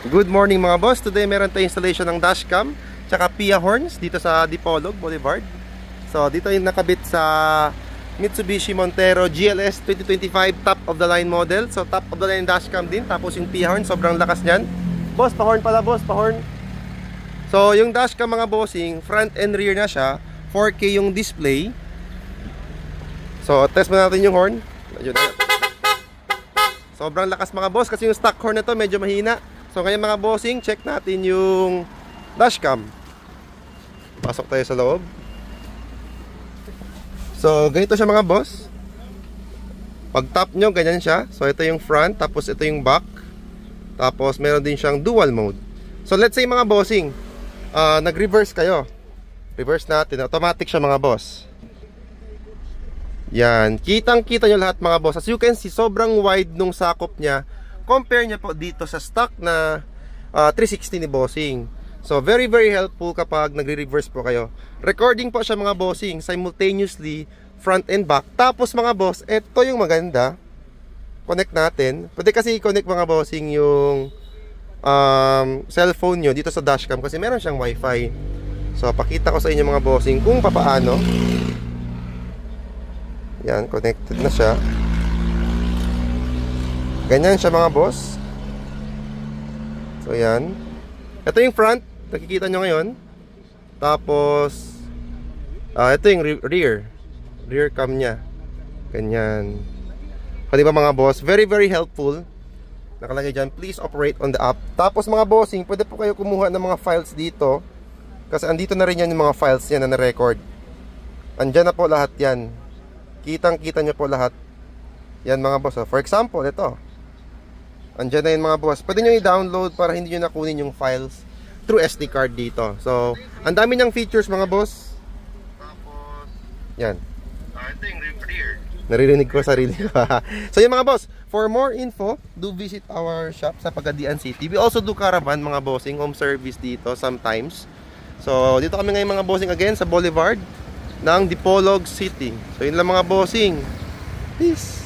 Good morning mga boss. Today meron tayong installation ng dashcam tsaka PIA horns dito sa Dipolog Boulevard. So dito yung nakabit sa Mitsubishi Montero GLS 2025 top of the line model. So top of the line dashcam din. Tapos yung PIA horn, sobrang lakas niyan. Boss, pa-horn pala boss, pa-horn. So yung dashcam mga bossing, front and rear na siya. 4K yung display. So test mo natin yung horn. Sobrang lakas mga boss kasi yung stock horn na to medyo mahina. So ngayon mga bossing, check natin yung dashcam. Pasok tayo sa loob. So ganito siya mga boss. Pag tap nyo, ganyan siya. So ito yung front, tapos ito yung back. Tapos meron din siyang dual mode. So let's say mga bossing, nag-reverse kayo. Reverse natin, automatic siya mga boss. Yan, kitang-kita nyo lahat mga boss. As you can see, sobrang wide nung sakop niya. Compare niya po dito sa stock na 360 ni bossing. So very helpful kapag nagre-reverse po kayo. Recording po siya mga bossing simultaneously front and back. Tapos mga boss, ito yung maganda. Connect natin. Pwede kasi i-connect mga bossing yung cellphone nyo dito sa dashcam kasi meron siyang wifi. So pakita ko sa inyo mga bossing kung papaano. Yan, connected na siya. Ganyan siya mga boss. So yan. Ito yung front, nakikita nyo ngayon. Tapos ito yung rear cam nya. Ganyan. O diba mga boss, very helpful. Nakalagay dyan, please operate on the app. Tapos mga bossing, pwede po kayo kumuha ng mga files dito. Kasi andito na rin yan yung mga files yan na na-record. Andyan na po lahat yan. Kitang-kita nyo po lahat. Yan mga boss. For example, ito. Andyan na yun mga boss. Pwede nyo i-download para hindi nyo nakunin yung files through SD card dito. So, ang dami niyang features mga boss. Tapos, yan. Ito yung rear. Naririnig ko sarili ko. So, yung mga boss, for more info, do visit our shop sa Pagadian City. We also do caravan mga bossing, home service dito sometimes. So, dito kami ngayon mga bossing again sa Boulevard ng Dipolog City. So, yun lang mga bossing. Peace!